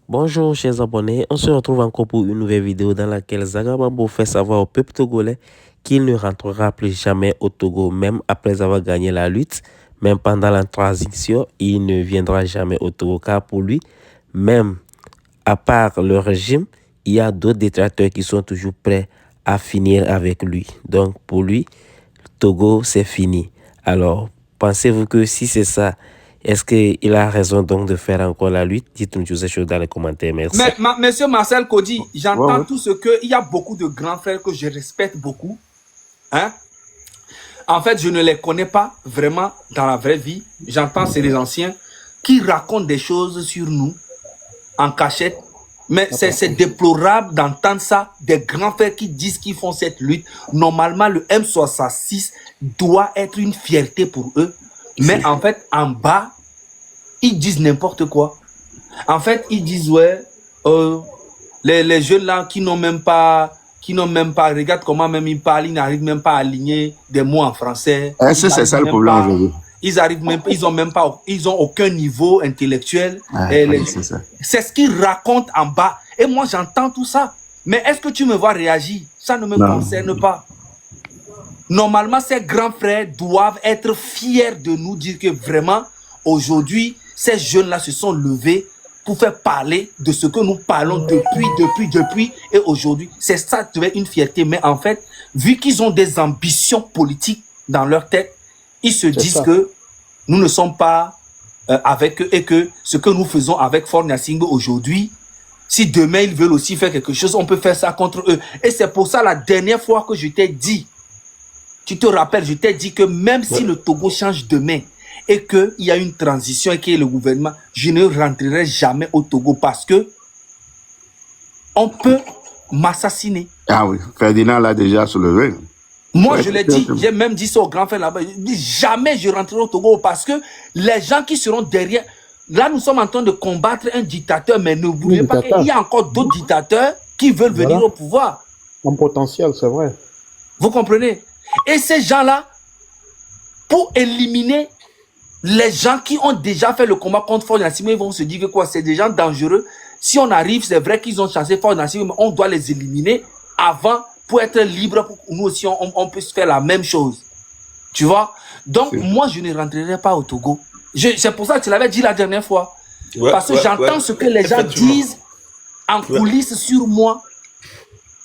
Bonjour chers abonnés, on se retrouve encore pour une nouvelle vidéo dans laquelle Zagababo fait savoir au peuple togolais qu'il ne rentrera plus jamais au Togo, même après avoir gagné la lutte, même pendant la transition, il ne viendra jamais au Togo car pour lui, même à part le régime, il y a d'autres dictateurs qui sont toujours prêts à finir avec lui. Donc pour lui, Togo c'est fini. Alors, pensez-vous que si c'est ça, est-ce qu'il a raison donc de faire encore la lutte? Dites-nous toutes ces choses dans les commentaires. Merci. Mais monsieur Marcel Kodi, j'entends Ouais. tout ce que... Il y a beaucoup de grands frères que je respecte beaucoup. Hein? En fait, je ne les connais pas vraiment dans la vraie vie. J'entends, c'est les anciens qui racontent des choses sur nous en cachette. Mais c'est déplorable d'entendre ça, des grands frères qui disent qu'ils font cette lutte. Normalement, le M66 doit être une fierté pour eux. Mais en fait, en bas, ils disent n'importe quoi. En fait, ils disent, ouais, les jeunes là qui n'ont même pas, regarde comment même ils parlent, ils n'arrivent même pas à aligner des mots en français. Est-ce que c'est ça le problème aujourd'hui? Ils ont aucun niveau intellectuel. C'est ce qu'ils racontent en bas. Et moi, j'entends tout ça. Mais est-ce que tu me vois réagir? Ça ne me concerne pas. Normalement, ces grands frères doivent être fiers de nous, dire que vraiment, aujourd'hui, ces jeunes-là se sont levés pour faire parler de ce que nous parlons depuis, et aujourd'hui. C'est ça, tu veux une fierté. Mais en fait, vu qu'ils ont des ambitions politiques dans leur tête, ils se disent que nous ne sommes pas avec eux et que ce que nous faisons avec Faure Gnassingbé aujourd'hui, si demain ils veulent aussi faire quelque chose, on peut faire ça contre eux. Et c'est pour ça, la dernière fois que je t'ai dit, tu te rappelles, je t'ai dit que même si le Togo change demain et qu'il y a une transition et qu'il y a le gouvernement, je ne rentrerai jamais au Togo parce que on peut m'assassiner. Ah oui, Ferdinand l'a déjà soulevé. Moi, je l'ai dit, j'ai même dit ça au grand frère là-bas. Jamais je rentrerai au Togo parce que les gens qui seront derrière... Là, nous sommes en train de combattre un dictateur, mais n'oubliez pas qu'il y a encore d'autres dictateurs qui veulent venir au pouvoir. En potentiel, c'est vrai. Vous comprenez? Et ces gens-là, pour éliminer les gens qui ont déjà fait le combat contre Faure Gnassingbé, ils vont se dire que quoi, c'est des gens dangereux. Si on arrive, c'est vrai qu'ils ont chassé Faure Gnassingbé, mais on doit les éliminer avant pour être libre, pour que nous aussi, on puisse faire la même chose. Tu vois? Donc, moi, je ne rentrerai pas au Togo. C'est pour ça que tu l'avais dit la dernière fois. Parce que j'entends ce que les gens disent en coulisses sur moi.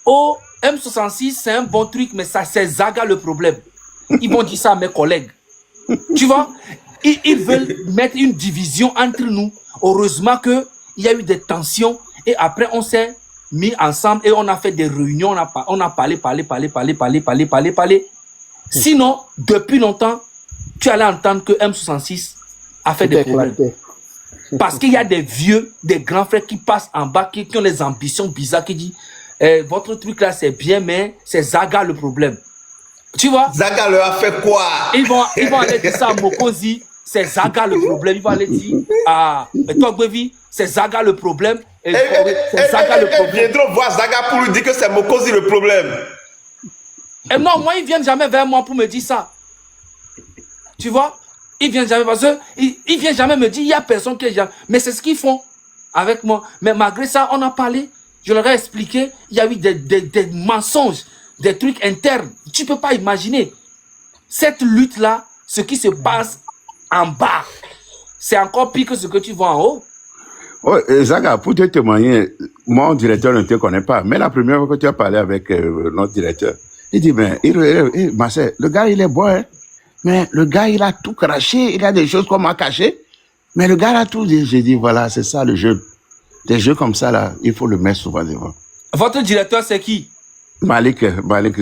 Oh, M66, c'est un bon truc, mais ça, c'est Zaga le problème. Ils vont dire ça à mes collègues. Tu vois? Ils veulent mettre une division entre nous. Heureusement qu'il y a eu des tensions. Et après, on s'est mis ensemble et on a fait des réunions. On a parlé. Sinon, depuis longtemps, tu allais entendre que M66 a fait des problèmes. Parce qu'il y a des vieux, des grands frères qui passent en bas, qui ont les ambitions bizarres, qui disent votre truc là c'est bien, mais c'est Zaga le problème. Tu vois? Zaga leur a fait quoi? Ils vont aller dire ça à Mokosi, c'est Zaga le problème. Ils vont aller dire à Togbevi, c'est Zaga le problème. C'est Zaga le problème. Ils viendront voir Zaga pour lui dire que c'est Mokosi le problème. Et non, moi, ils viennent jamais vers moi pour me dire ça. Tu vois? Ils viennent jamais parce que ils viennent jamais me dire, il y a personne qui est jamais. Mais c'est ce qu'ils font avec moi. Mais malgré ça, on a parlé. Je leur ai expliqué, il y a eu des mensonges, des trucs internes. Tu peux pas imaginer. Cette lutte-là, ce qui se passe en bas, c'est encore pire que ce que tu vois en haut. Oui, Zaga, pour te témoigner, mon directeur ne te connaît pas. Mais la première fois que tu as parlé avec notre directeur, il dit, ben, Marcel, le gars, il est bon, hein? Mais le gars, il a tout craché, il a des choses qu'on m'a cachées. Mais le gars, il a tout dit. J'ai dit, voilà, c'est ça le jeu. Des jeux comme ça, là, il faut le mettre souvent devant. Votre directeur, c'est qui? Malik,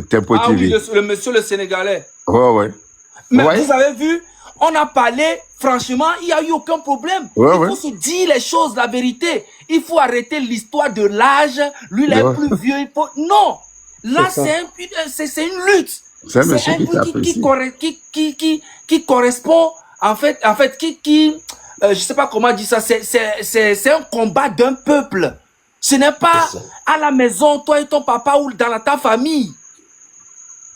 Tempo TV. Oui, le monsieur le Sénégalais. Ouais. Mais vous avez vu, on a parlé, franchement, il n'y a eu aucun problème. Il faut se dire les choses, la vérité. Il faut arrêter l'histoire de l'âge. Lui, il est plus vieux. Non, là, c'est une lutte. C'est un monsieur qui correspond, en fait, je sais pas comment dire ça, c'est un combat d'un peuple. Ce n'est pas à la maison, toi et ton papa ou dans ta famille.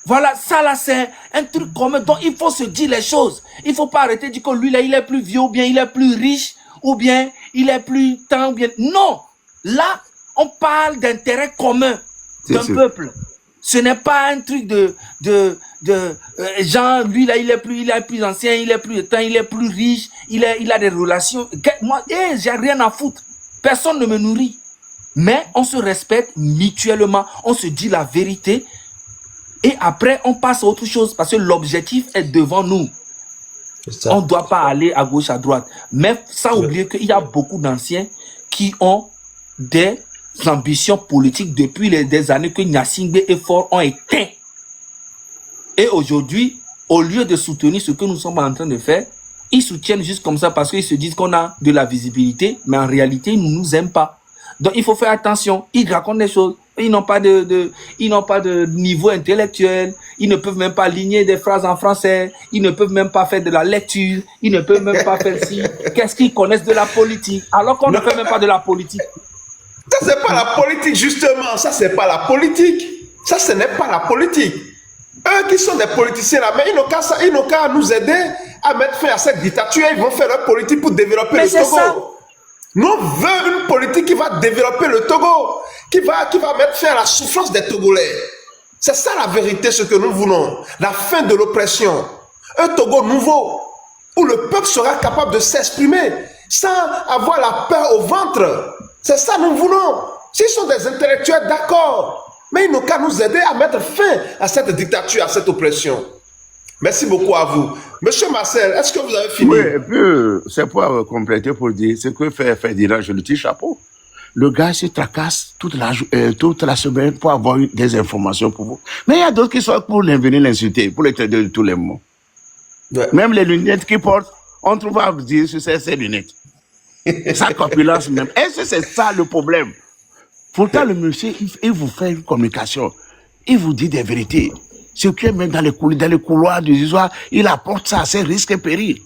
Voilà, ça là, c'est un truc commun. Donc, il faut se dire les choses. Il ne faut pas arrêter de dire que lui, là, il est plus vieux ou bien il est plus riche ou bien il est plus tant, bien. Non, là, on parle d'intérêt commun d'un peuple. Ce n'est pas un truc genre, lui là, il est plus ancien, il est plus temps, il est plus riche, il a des relations. Moi, j'ai rien à foutre. Personne ne me nourrit. Mais on se respecte mutuellement, on se dit la vérité et après on passe à autre chose parce que l'objectif est devant nous. On ne doit pas aller à gauche, à droite. Mais sans oublier qu'il y a beaucoup d'anciens qui ont des ambitions politiques depuis des années que Gnassingbé et Fort ont éteint. Et aujourd'hui, au lieu de soutenir ce que nous sommes en train de faire, ils soutiennent juste comme ça parce qu'ils se disent qu'on a de la visibilité, mais en réalité, ils ne nous aiment pas. Donc, il faut faire attention. Ils racontent des choses. Ils n'ont pas de niveau intellectuel. Ils ne peuvent même pas aligner des phrases en français. Ils ne peuvent même pas faire de la lecture. Ils ne peuvent même pas faire ci. Qu'est-ce qu'ils connaissent de la politique? Alors qu'on ne fait même pas de la politique. Ça, c'est pas la politique, justement. Ça, c'est pas la politique. Ça, ce n'est pas la politique. Eux qui sont des politiciens là, mais ils n'ont qu'à nous aider à mettre fin à cette dictature. Ils vont faire leur politique pour développer le Togo. Ça. Nous voulons une politique qui va développer le Togo, qui va mettre fin à la souffrance des Togolais. C'est ça la vérité, ce que nous voulons. La fin de l'oppression. Un Togo nouveau, où le peuple sera capable de s'exprimer sans avoir la peur au ventre. C'est ça que nous voulons. S'ils sont des intellectuels, d'accord. Mais ils n'ont qu'à nous aider à mettre fin à cette dictature, à cette oppression. Merci beaucoup à vous. Monsieur Marcel, est-ce que vous avez fini? Oui, et puis, c'est pour compléter, pour dire ce que fait Ferdinand, je le tire chapeau. Le gars se tracasse toute la semaine pour avoir des informations pour vous. Mais il y a d'autres qui sont pour venir l'insulter, pour les traiter de tous les mots. Ouais. Même les lunettes qu'il porte, on trouve à dire sur ces lunettes. Sa corpulence même. Est-ce que c'est ça le problème? Pourtant, le monsieur, il vous fait une communication. Il vous dit des vérités. Ce qui est même dans les couloirs du soir, il apporte ça à ses risques et périls.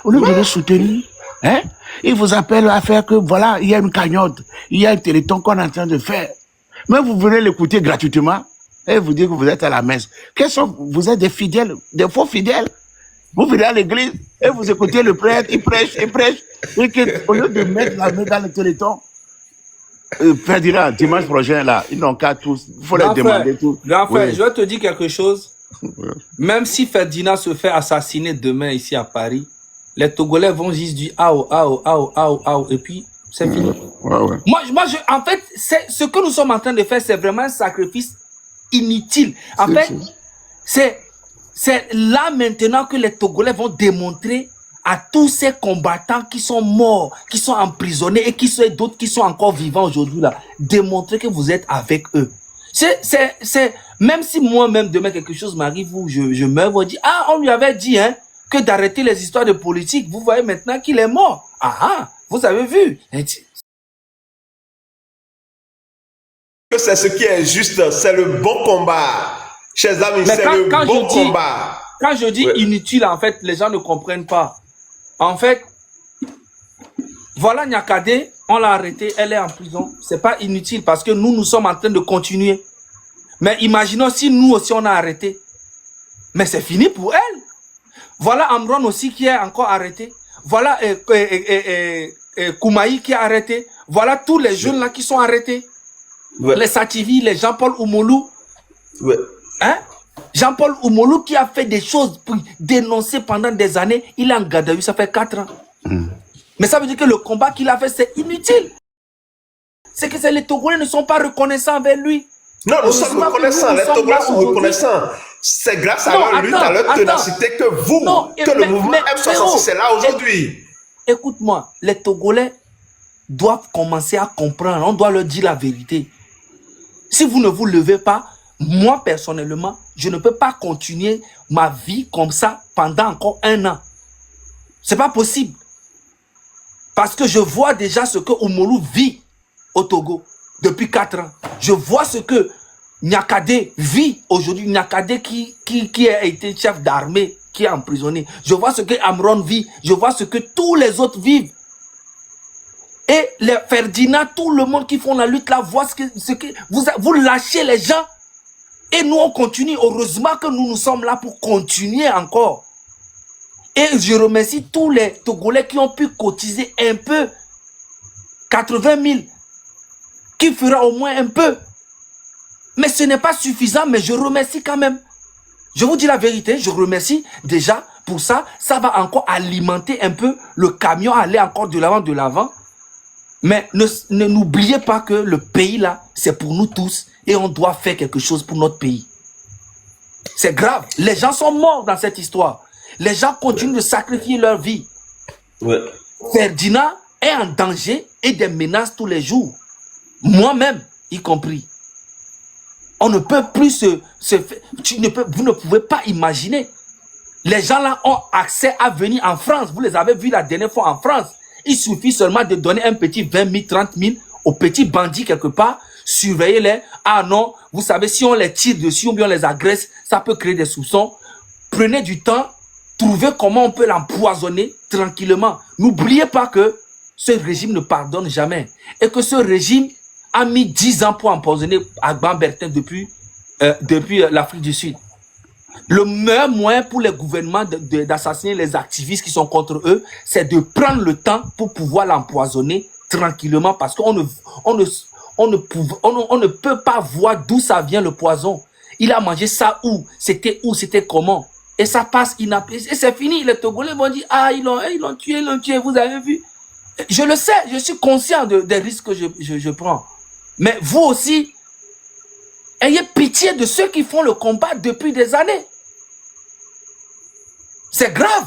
Au lieu de le soutenir, hein, il vous appelle à faire que, voilà, il y a une cagnotte, il y a un téléthon qu'on est en train de faire. Mais vous venez l'écouter gratuitement et vous dites que vous êtes à la messe. Vous êtes des fidèles, des faux fidèles. Vous venez à l'église et vous écoutez le prêtre, il prêche. Et au lieu de mettre la main dans le téléthon, Ferdinand, dimanche prochain, là, ils n'ont qu'à tous. Il faut leur demander tout. Grand frère, je vais te dire quelque chose. Même si Ferdinand se fait assassiner demain ici à Paris, les Togolais vont juste dire ah, et puis c'est fini. Ouais. Moi, en fait, ce que nous sommes en train de faire, c'est vraiment un sacrifice inutile. En fait, c'est là maintenant que les Togolais vont démontrer à tous ces combattants qui sont morts, qui sont emprisonnés et d'autres qui sont encore vivants aujourd'hui là, démontrer que vous êtes avec eux. Même si moi-même demain quelque chose m'arrive où je meurs, vous dites, on lui avait dit hein, que d'arrêter les histoires de politique. Vous voyez maintenant qu'il est mort. Vous avez vu. C'est ce qui est juste, c'est le bon combat. Chers amis, c'est le bon combat. Quand je dis inutile, en fait, les gens ne comprennent pas. En fait, voilà Nyakade, on l'a arrêtée, elle est en prison. C'est pas inutile parce que nous sommes en train de continuer. Mais imaginons si nous aussi on a arrêté. Mais c'est fini pour elle. Voilà Amron aussi qui est encore arrêté. Voilà Koumaï qui est arrêté. Voilà tous les jeunes là qui sont arrêtés. Ouais. Les Sativi, les Jean-Paul Oumoulou. Ouais. Hein? Jean-Paul Oumoulou qui a fait des choses pour dénoncer pendant des années, il est en garde à vue, ça fait 4 ans. Mais ça veut dire que le combat qu'il a fait, c'est inutile. C'est que les Togolais ne sont pas reconnaissants envers lui. Non, nous sommes reconnaissants, les Togolais sont reconnaissants. C'est grâce à leur lutte, à leur ténacité que le mouvement M66 c'est là aujourd'hui. Écoute-moi, les Togolais doivent commencer à comprendre, on doit leur dire la vérité. Si vous ne vous levez pas, moi, personnellement, je ne peux pas continuer ma vie comme ça pendant encore 1 an. C'est pas possible. Parce que je vois déjà ce que Oumoulou vit au Togo depuis 4 ans. Je vois ce que Nyakade vit aujourd'hui. Nyakade qui a été chef d'armée, qui est emprisonné. Je vois ce que Amron vit. Je vois ce que tous les autres vivent. Et les Ferdinand, tout le monde qui font la lutte là, voit ce que vous lâchez les gens. Et nous, on continue. Heureusement que nous sommes là pour continuer encore. Et je remercie tous les Togolais qui ont pu cotiser un peu. 80 000. Qui fera au moins un peu. Mais ce n'est pas suffisant, mais je remercie quand même. Je vous dis la vérité, je remercie déjà pour ça. Ça va encore alimenter un peu le camion, aller encore de l'avant. Mais n'oubliez pas que le pays là, c'est pour nous tous et on doit faire quelque chose pour notre pays. C'est grave. Les gens sont morts dans cette histoire. Les gens continuent de sacrifier leur vie. Ouais. Ferdinand est en danger et des menaces tous les jours. Moi-même, y compris. On ne peut plus vous ne pouvez pas imaginer. Les gens là ont accès à venir en France. Vous les avez vus la dernière fois en France. Il suffit seulement de donner un petit 20 000, 30 000 aux petits bandits quelque part. Surveillez-les. Ah non, vous savez, si on les tire dessus ou bien on les agresse, ça peut créer des soupçons. Prenez du temps. Trouvez comment on peut l'empoisonner tranquillement. N'oubliez pas que ce régime ne pardonne jamais. Et que ce régime a mis 10 ans pour empoisonner Agban Bertin depuis l'Afrique du Sud. Le meilleur moyen pour les gouvernements d'assassiner les activistes qui sont contre eux, c'est de prendre le temps pour pouvoir l'empoisonner tranquillement parce qu'on ne peut pas voir d'où ça vient le poison. Il a mangé ça où? C'était comment? Et ça passe inaperçu. Et c'est fini. Les Togolais vont dire, ah, ils l'ont tué, vous avez vu? Je le sais, je suis conscient des risques que je prends. Mais vous aussi, ayez pitié de ceux qui font le combat depuis des années. C'est grave.